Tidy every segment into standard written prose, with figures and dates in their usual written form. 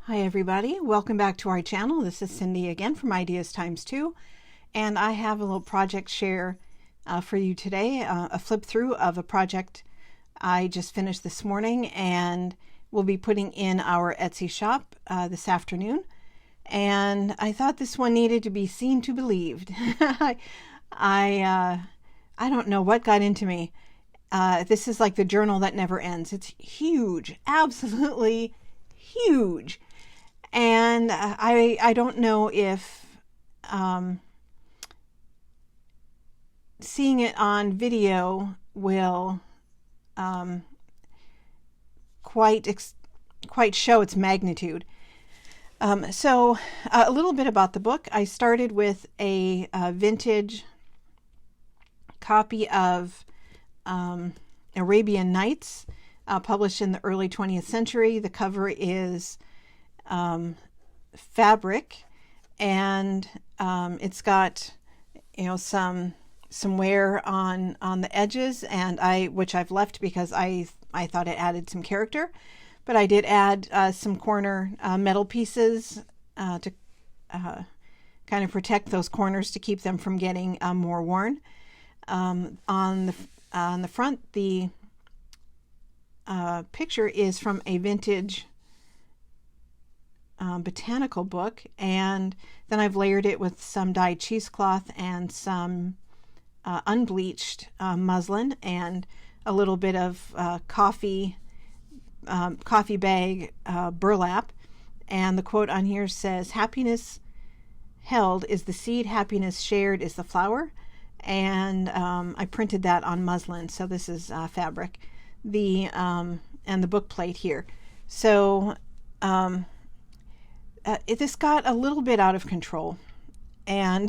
Hi everybody, welcome back to our channel. This is Cindy again from Ideas Times 2, and I have a little project share for you today, a flip through of a project I just finished this morning and we'll be putting in our Etsy shop this afternoon. And I thought this one needed to be seen to believed. I don't know what got into me. This is like the journal that never ends. It's huge, absolutely huge. And I don't know if seeing it on video will quite show its magnitude. So a little bit about the book. I started with a vintage copy of Arabian Nights, published in the early 20th century. The cover is fabric, and it's got some wear on the edges, and which I've left because I thought it added some character, but I did add some corner metal pieces to kind of protect those corners to keep them from getting more worn. On the front, the picture is from a vintage botanical book, and then I've layered it with some dyed cheesecloth and some unbleached muslin and a little bit of coffee bag burlap. And the quote on here says, "Happiness held is the seed, happiness shared is the flower." And I printed that on muslin, so this is fabric. And the book plate here. So this got a little bit out of control, and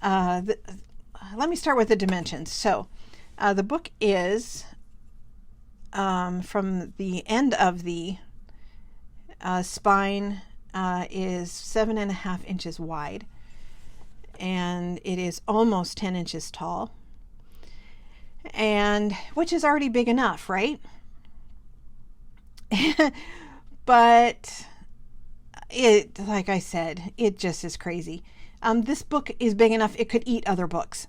let me start with the dimensions. So the book is from the end of the spine is 7.5 inches wide, and it is almost 10 inches tall, and which is already big enough, right? But it, like I said, it just is crazy. This book is big enough it could eat other books.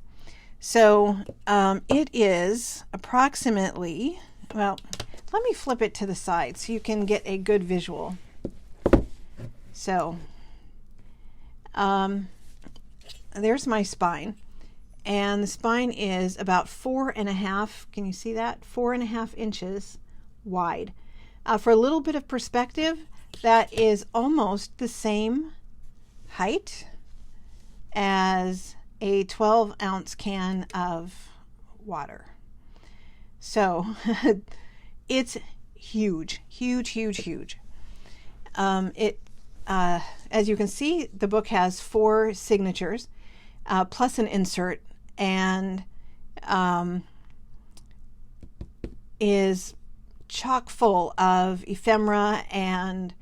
So it is approximately, well, let me flip it to the side so you can get a good visual. So there's my spine, and the spine is about 4.5, can you see that? 4.5 inches wide. For a little bit of perspective, that is almost the same height as a 12-ounce can of water. So it's huge, huge, huge, huge. As you can see, the book has 4 signatures plus an insert, and is chock full of ephemera, and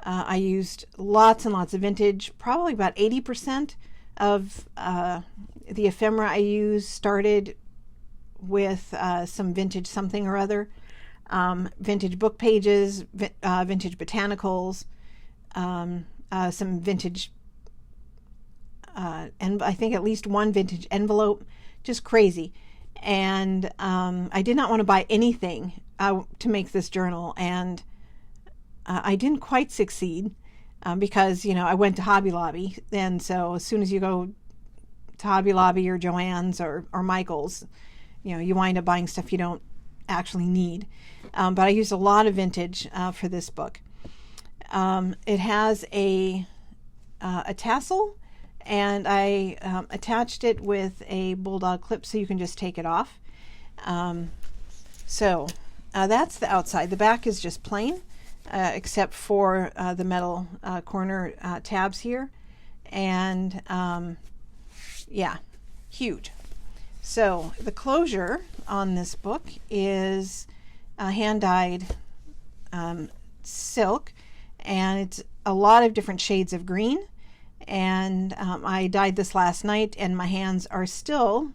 I used lots and lots of vintage. Probably about 80% of the ephemera I used started with some vintage something or other, vintage book pages, vintage botanicals, some vintage, and I think at least one vintage envelope, just crazy. And I did not want to buy anything to make this journal, and I didn't quite succeed because I went to Hobby Lobby, and so as soon as you go to Hobby Lobby or Joann's or Michael's, you wind up buying stuff you don't actually need. But I used a lot of vintage for this book. It has a tassel, and I attached it with a bulldog clip so you can just take it off. So that's the outside. The back is just plain, except for the metal corner tabs here. And yeah, huge. So the closure on this book is hand-dyed silk, and it's a lot of different shades of green. And I dyed this last night, and my hands are still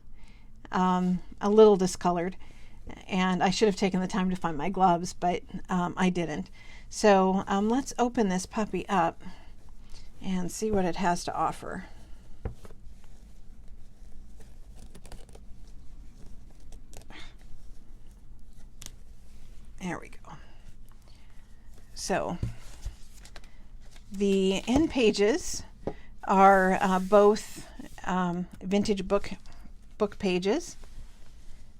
a little discolored, and I should have taken the time to find my gloves, but I didn't. So let's open this puppy up and see what it has to offer. There we go. So the end pages are both vintage book pages,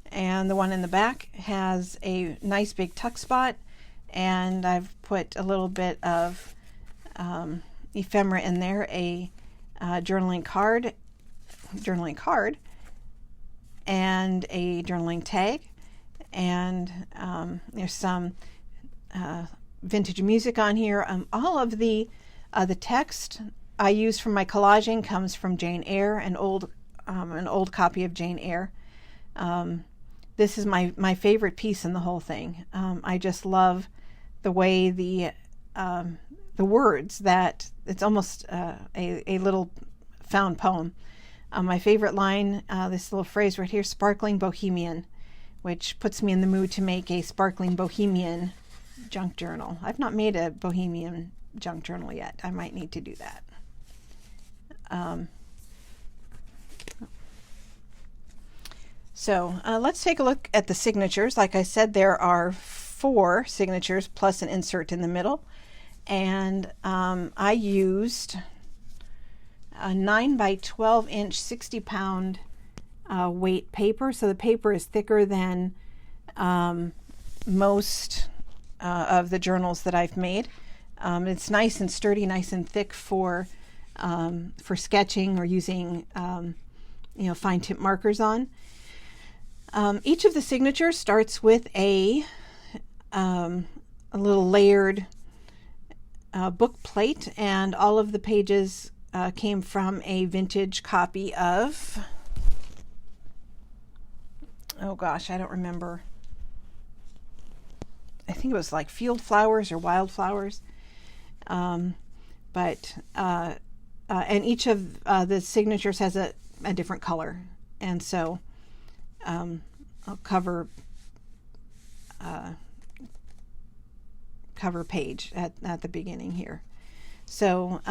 and the one in the back has a nice big tuck spot, and I've put a little bit of ephemera in there, a journaling card, and a journaling tag, and there's some vintage music on here. All of the text I use for my collaging comes from Jane Eyre, an old copy of Jane Eyre. This is my favorite piece in the whole thing. I just love the way the words, that it's almost a little found poem. My favorite line, this little phrase right here, sparkling bohemian, which puts me in the mood to make a sparkling bohemian junk journal. I've not made a bohemian junk journal yet. I might need to do that. So let's take a look at the signatures. Like I said, there are 4 signatures plus an insert in the middle. And I used a 9 by 12 inch 60-pound weight paper. So the paper is thicker than most of the journals that I've made. It's nice and sturdy, nice and thick for sketching or using fine tip markers on. Each of the signatures starts with a little layered book plate, and all of the pages came from a vintage copy of, oh gosh, I don't remember. I think it was like Field Flowers or Wildflowers. And each of the signatures has a different color. And so I'll cover page at the beginning here. So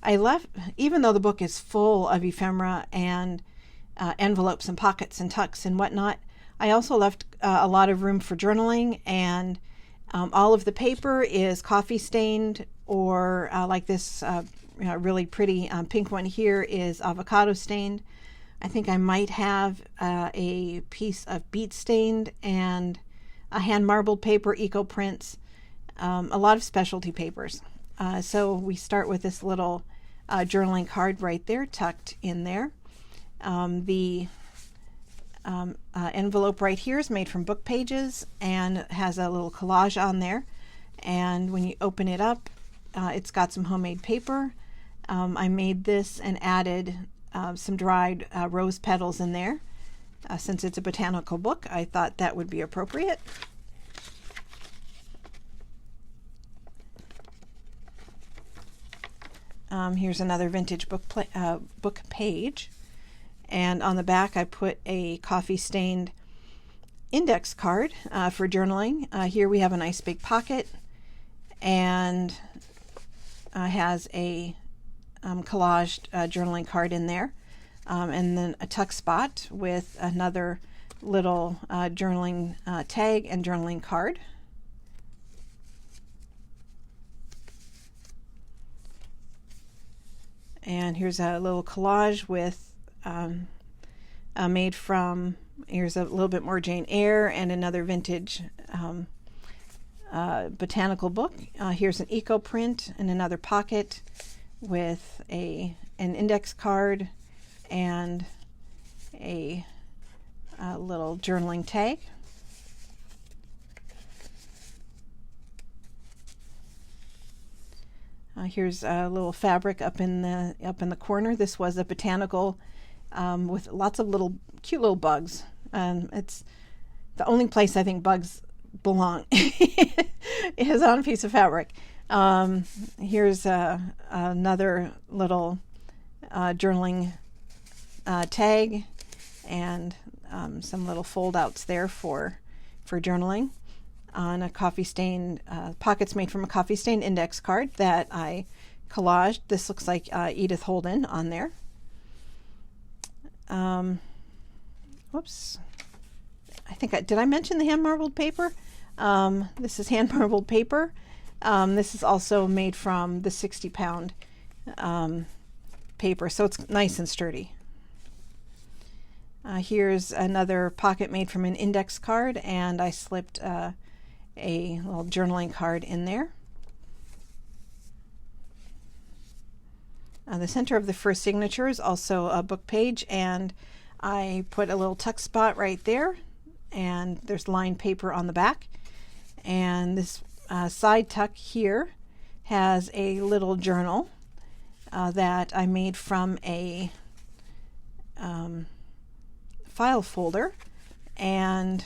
I left, even though the book is full of ephemera and envelopes and pockets and tucks and whatnot, I also left a lot of room for journaling, and all of the paper is coffee stained, or like this really pretty pink one here is avocado stained. I think I might have a piece of beet stained, and a hand marbled paper, eco prints, a lot of specialty papers. So we start with this little journaling card right there, tucked in there. The envelope right here is made from book pages and has a little collage on there. And when you open it up, it's got some homemade paper. I made this and added some dried rose petals in there. Since it's a botanical book, I thought that would be appropriate. Here's another vintage book page, and on the back I put a coffee stained index card for journaling. Here we have a nice big pocket, and has a collaged journaling card in there, and then a tuck spot with another little journaling tag and journaling card. And here's a little collage with made from, here's a little bit more Jane Eyre and another vintage botanical book. Here's an eco print and another pocket with an index card and a little journaling tag. Here's a little fabric up in the corner. This was a botanical with lots of little cute little bugs. It's the only place I think bugs belong is on a piece of fabric. Here's another little journaling tag and some little fold outs there for journaling. on a coffee stain, pockets made from a coffee stain index card that I collaged. This looks like Edith Holden on there. Whoops. I think did I mention the hand marbled paper? This is hand marbled paper. This is also made from the 60-pound paper, so it's nice and sturdy. Here's another pocket made from an index card, and I slipped a little journaling card in there. The center of the first signature is also a book page, and I put a little tuck spot right there, and there's lined paper on the back. And this side tuck here has a little journal that I made from a file folder, and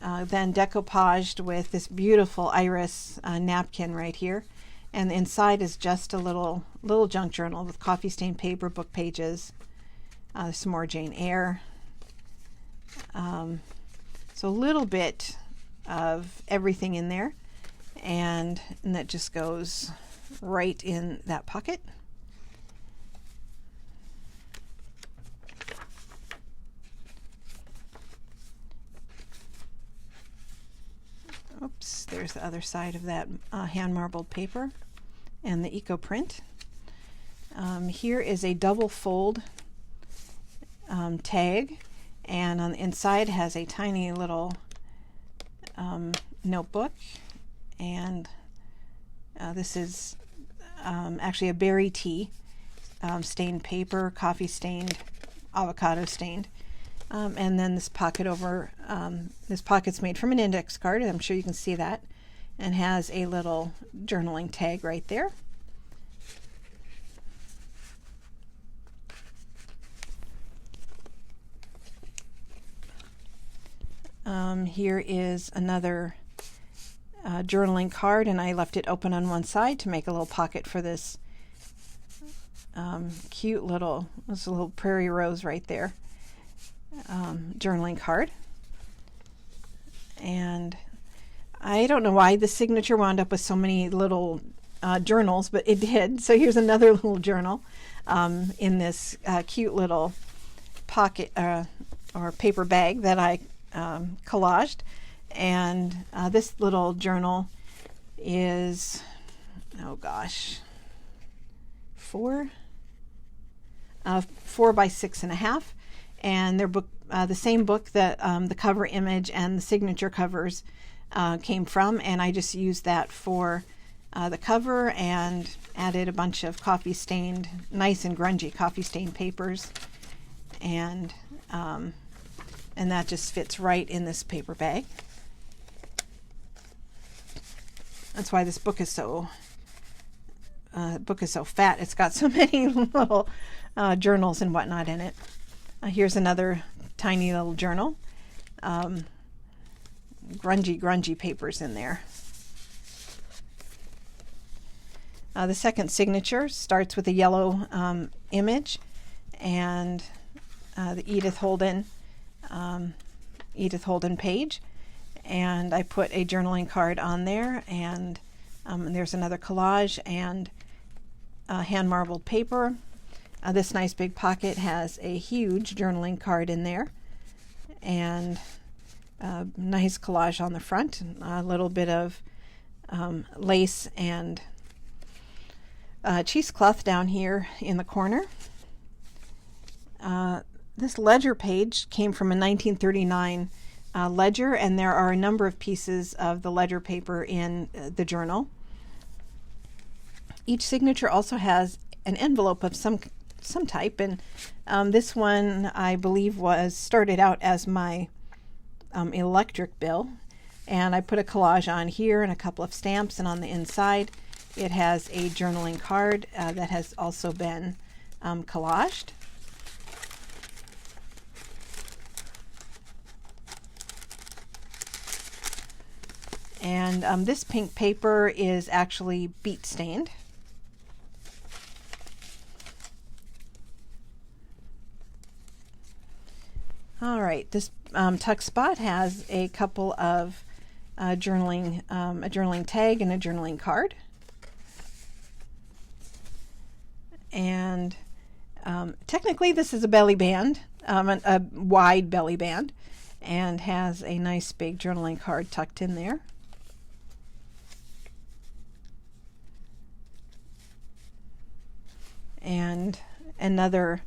then decoupaged with this beautiful iris napkin right here. And the inside is just a little junk journal with coffee stained paper, book pages, some more Jane Eyre. So a little bit of everything in there, and that just goes right in that pocket. Oops, there's the other side of that hand marbled paper and the eco print. Here is a double fold tag, and on the inside has a tiny little notebook, and this is actually a berry tea, stained paper, coffee stained, avocado stained. And then this pocket this pocket's made from an index card, I'm sure you can see that, and has a little journaling tag right there. Here is another journaling card, and I left it open on one side to make a little pocket for this cute little prairie rose right there. Journaling card. And I don't know why the signature wound up with so many little journals, but it did. So here's another little journal in this cute little pocket or paper bag that I collaged. And this little journal is, oh gosh, 4 by 6.5. And their book, the same book that the cover image and the signature covers came from, and I just used that for the cover and added a bunch of coffee stained, nice and grungy coffee stained papers, and that just fits right in this paper bag. That's why this book is so fat. It's got so many little journals and whatnot in it. Here's another tiny little journal. Grungy papers in there. The second signature starts with a yellow image, and the Edith Holden page, and I put a journaling card on there, and there's another collage and hand marbled paper. This nice big pocket has a huge journaling card in there, and nice collage on the front, a little bit of lace and cheesecloth down here in the corner. This ledger page came from a 1939 ledger, and there are a number of pieces of the ledger paper in the journal. Each signature also has an envelope of some type, and this one I believe started out as my electric bill, and I put a collage on here and a couple of stamps, and on the inside it has a journaling card that has also been collaged. And this pink paper is actually beet stained. All right, this tuck spot has a couple of a journaling tag and a journaling card. And technically this is a belly band, a wide belly band, and has a nice big journaling card tucked in there. And another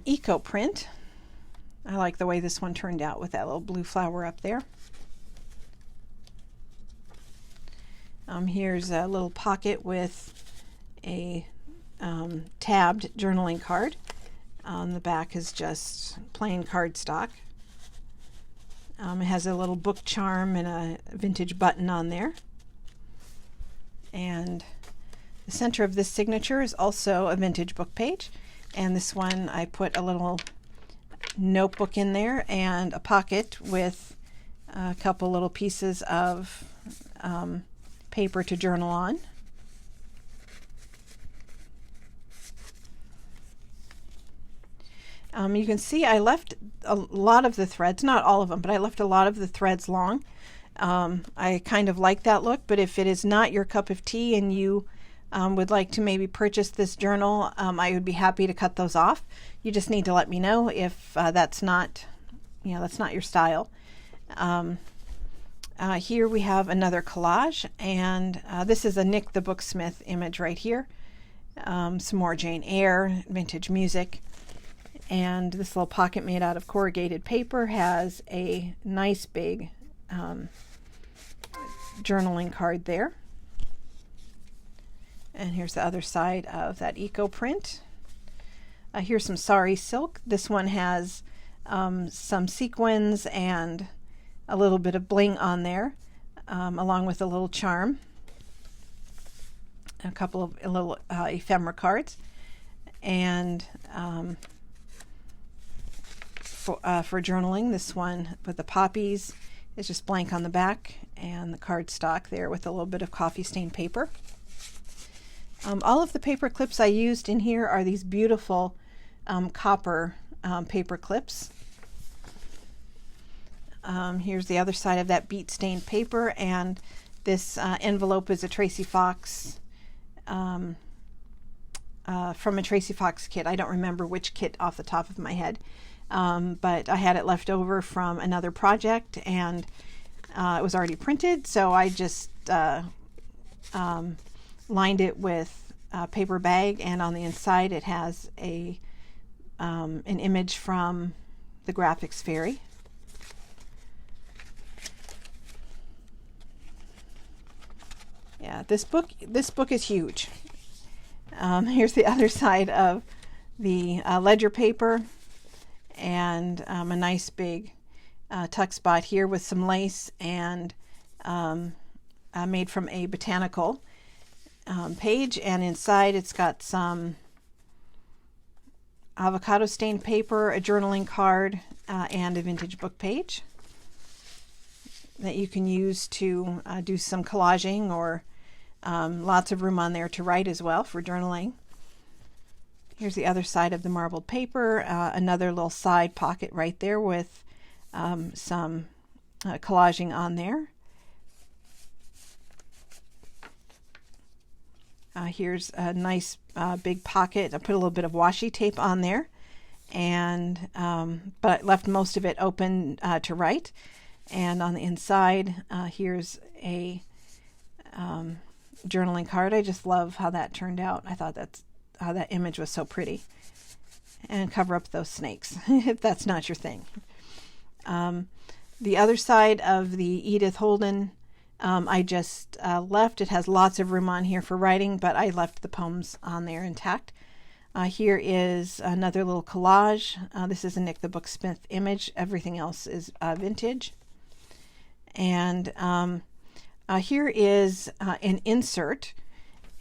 eco print. I like the way this one turned out with that little blue flower up there. Here's a little pocket with a tabbed journaling card. On the back is just plain cardstock. It has a little book charm and a vintage button on there. And the center of this signature is also a vintage book page. And this one I put a little notebook in there and a pocket with a couple little pieces of paper to journal on. You can see I left a lot of the threads, not all of them, but I left a lot of the threads long. I kind of like that look, but if it is not your cup of tea and you would like to maybe purchase this journal, I would be happy to cut those off. You just need to let me know if that's not your style. Here we have another collage, and this is a Nick the Booksmith image right here. Some more Jane Eyre, vintage music. And this little pocket made out of corrugated paper has a nice big journaling card there. And here's the other side of that eco print. Here's some sari silk. This one has some sequins and a little bit of bling on there, along with a little charm, a couple of little ephemera cards, and for journaling, this one with the poppies is just blank on the back, and the cardstock there with a little bit of coffee stained paper. All of the paper clips I used in here are these beautiful copper paper clips. Here's the other side of that beet stained paper, and this envelope is a Tracy Fox from a Tracy Fox kit. I don't remember which kit off the top of my head. But I had it left over from another project, and it was already printed, so I just lined it with a paper bag, and on the inside it has an image from the Graphics Fairy. Yeah, this book is huge. Here's the other side of the ledger paper. And a nice big tuck spot here with some lace, and made from a Botanical page, and inside it's got some avocado stained paper, a journaling card, and a vintage book page that you can use to do some collaging, or lots of room on there to write as well for journaling. Here's the other side of the marbled paper, another little side pocket right there with some collaging on there. Here's a nice big pocket. I put a little bit of washi tape on there, and but left most of it open to write. And on the inside, here's a journaling card. I just love how that turned out. I thought that image was so pretty. And cover up those snakes if that's not your thing. The other side of the Edith Holden, I just left. It has lots of room on here for writing, but I left the poems on there intact. Here is another little collage. This is a Nick the Booksmith image. Everything else is vintage. And here is an insert,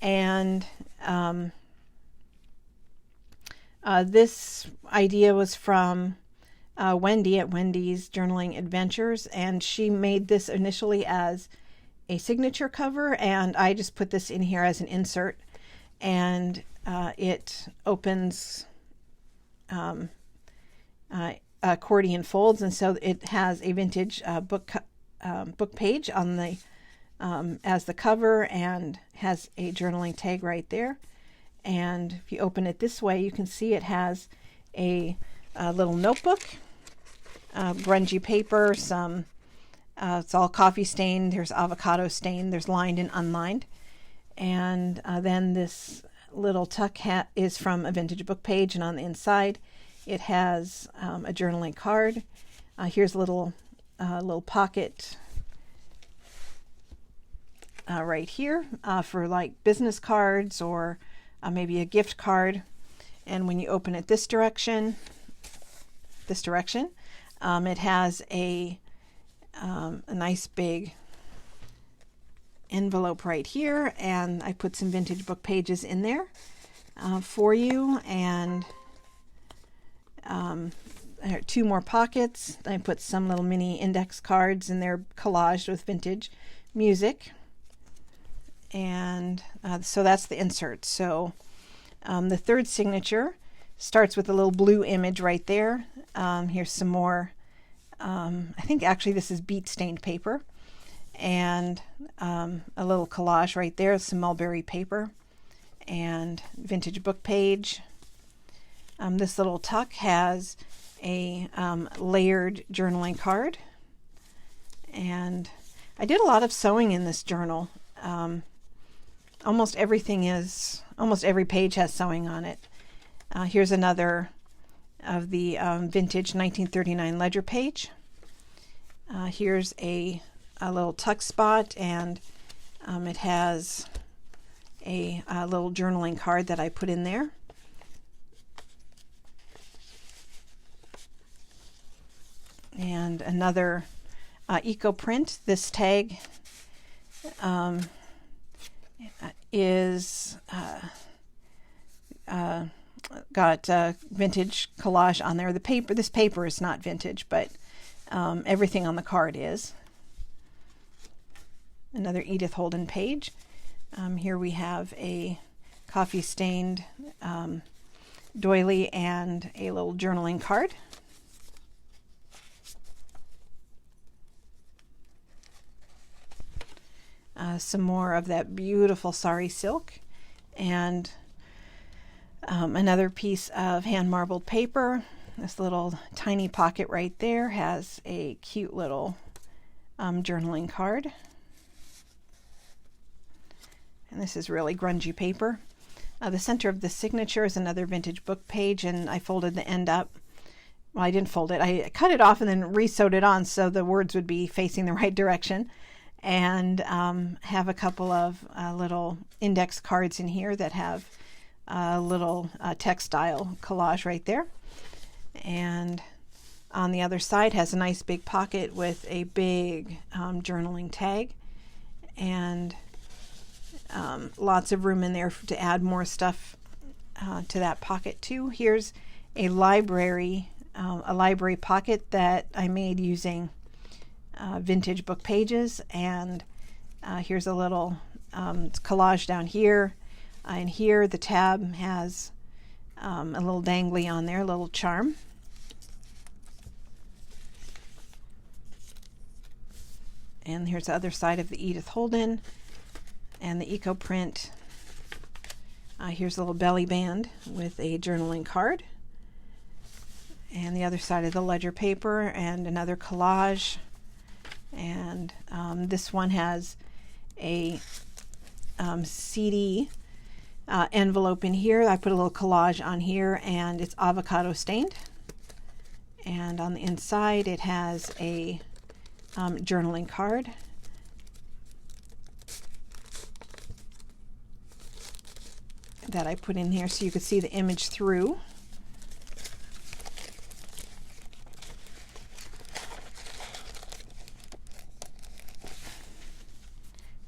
and this idea was from Wendy at Wendy's Journaling Adventures, and she made this initially as a signature cover, and I just put this in here as an insert, and it opens accordion folds, and so it has a vintage book book page on the as the cover, and has a journaling tag right there. And if you open it this way, you can see it has a little notebook, grungy paper, some it's all coffee stained, there's avocado stain, there's lined and unlined. And then this little tuck hat is from a vintage book page, and on the inside it has a journaling card. Here's a little pocket right here for like business cards or maybe a gift card. And when you open it this direction, it has a nice big envelope right here, and I put some vintage book pages in there for you. And there are 2 more pockets. I put some little mini index cards in there, collaged with vintage music. And so that's the insert. So the third signature starts with a little blue image right there. Here's some more. I think actually this is beet stained paper, and a little collage right there, some mulberry paper and vintage book page. This little tuck has a layered journaling card, and I did a lot of sewing in this journal. Almost every page has sewing on it. Here's another of the vintage 1939 ledger page. Here's a little tuck spot, and it has a little journaling card that I put in there. And another eco print. This tag is got vintage collage on there. This paper is not vintage, but everything on the card is. Another Edith Holden page. Here we have a coffee stained doily and a little journaling card. Some more of that beautiful sari silk, and another piece of hand marbled paper. This little tiny pocket right there has a cute little journaling card. And this is really grungy paper. The center of the signature is another vintage book page, and I folded the end up. Well, I didn't fold it. I cut it off and then re-sewed it on so the words would be facing the right direction. And have a couple of little index cards in here that have a little textile collage right there. And on the other side has a nice big pocket with a big journaling tag, and lots of room in there to add more stuff to that pocket too. Here's a library pocket that I made using vintage book pages, and here's a little collage down here, and here the tab has a little dangly on there, a little charm. And here's the other side of the Edith Holden and the eco print. Here's a little belly band with a journaling card, and the other side of the ledger paper, and another collage. And this one has a CD envelope in here. I put a little collage on here, and it's avocado stained. And on the inside it has a journaling card. That I put in here so you could see the image through.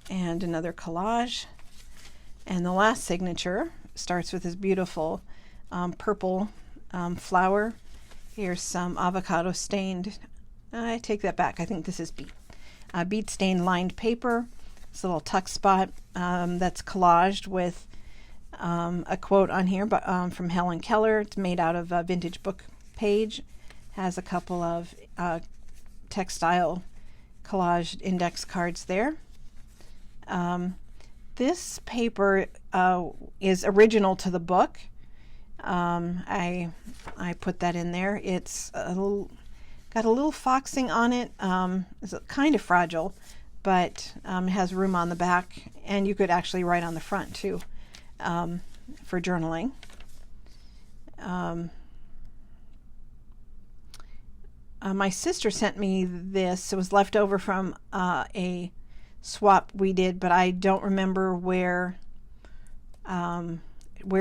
And another collage. And the last signature starts with this beautiful purple flower. Here's some avocado stained, I take that back, I think this is beet stained lined paper. This little tuck spot that's collaged with a quote on here from Helen Keller. It's made out of a vintage book page. Has a couple of textile collaged index cards there. This paper is original to the book. I put that in there. It's got a little foxing on it. It's kind of fragile, but it has room on the back, and you could actually write on the front too, for journaling. My sister sent me this. It was left over from a swap we did, but I don't remember where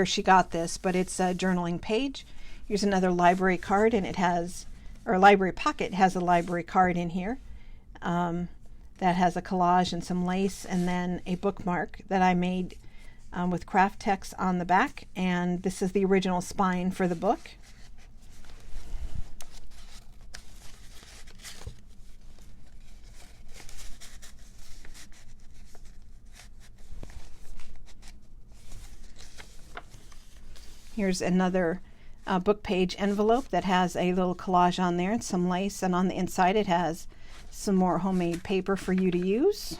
she got this, but it's a journaling page. Here's another library card, and it has, or a library pocket has a library card in here that has a collage and some lace, and then a bookmark that I made with craft text on the back, and this is the original spine for the book. Here's another book page envelope that has a little collage on there and some lace, and on the inside it has some more homemade paper for you to use.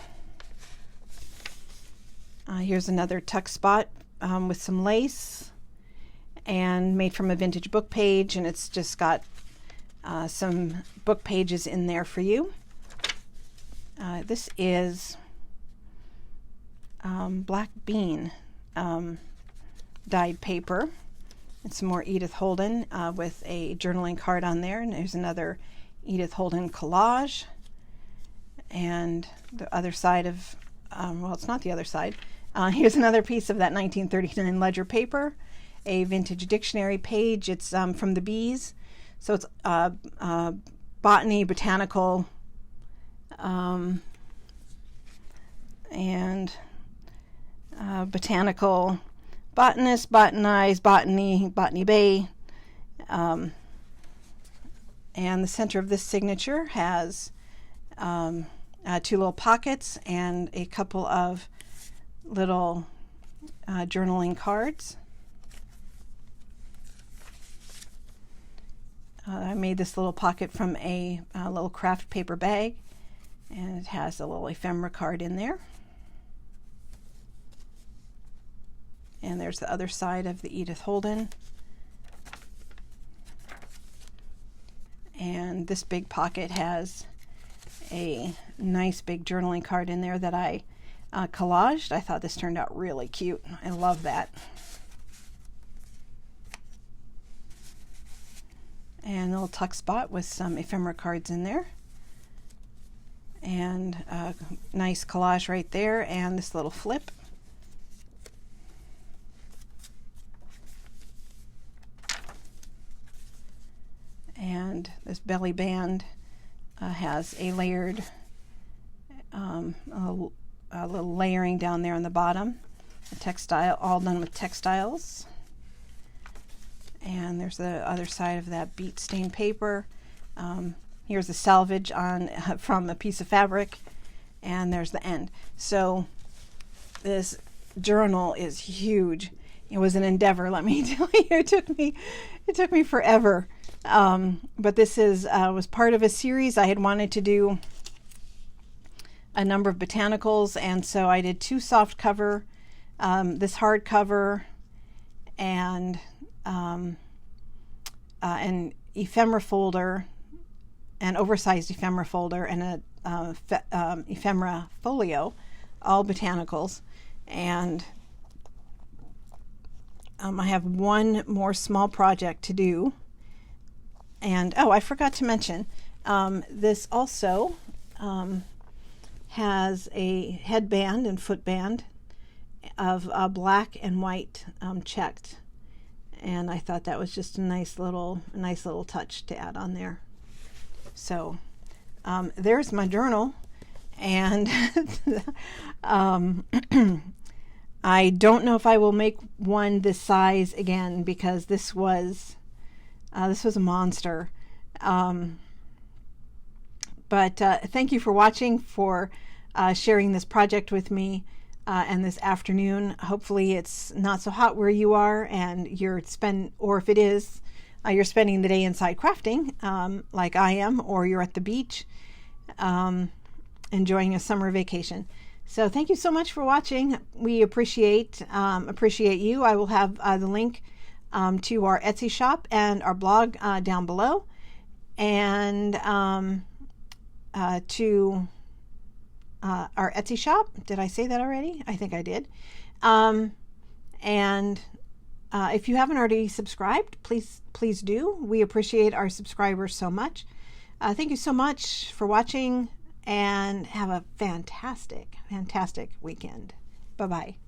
Here's another tuck spot with some lace and made from a vintage book page, and it's just got some book pages in there for you. This is black bean dyed paper. And some more Edith Holden with a journaling card on there. And there's another Edith Holden collage. And the other side of, well, it's not the other side. Here's another piece of that 1939 ledger paper, a vintage dictionary page. It's from the bees. So it's botany, botanical, and botanical. Botanist, botanize, botany, botany bay. And the center of this signature has 2 little pockets and a couple of little journaling cards. I made this little pocket from a little craft paper bag, and it has a little ephemera card in there. And there's the other side of the Edith Holden. And this big pocket has a nice big journaling card in there that I collaged. I thought this turned out really cute. I love that. And a little tuck spot with some ephemera cards in there. And a nice collage right there, and this little flip. And this belly band has a layered, a little layering down there on the bottom. A textile, all done with textiles. And there's the other side of that beet stained paper. Here's a salvage on from a piece of fabric, and there's the end. So this journal is huge. It was an endeavor, let me tell you. It took me forever. But this was part of a series. I had wanted to do a number of botanicals, and so I did 2 soft cover, this hard cover, and an ephemera folder, an oversized ephemera folder, and a ephemera folio, all botanicals. And I have one more small project to do. And oh, I forgot to mention, this also has a headband and footband of black and white checked, and I thought that was just a nice little touch to add on there. So there's my journal, and I don't know if I will make one this size again, because this was a monster. But thank you for watching, for sharing this project with me and this afternoon. Hopefully it's not so hot where you are, and or if it is, you're spending the day inside crafting like I am, or you're at the beach. enjoying a summer vacation. So thank you so much for watching. We appreciate you. I will have the link to our Etsy shop and our blog down below, and to our Etsy shop. Did I say that already? I think I did. And if you haven't already subscribed, please do. We appreciate our subscribers so much. Thank you so much for watching, and have a fantastic weekend. Bye-bye.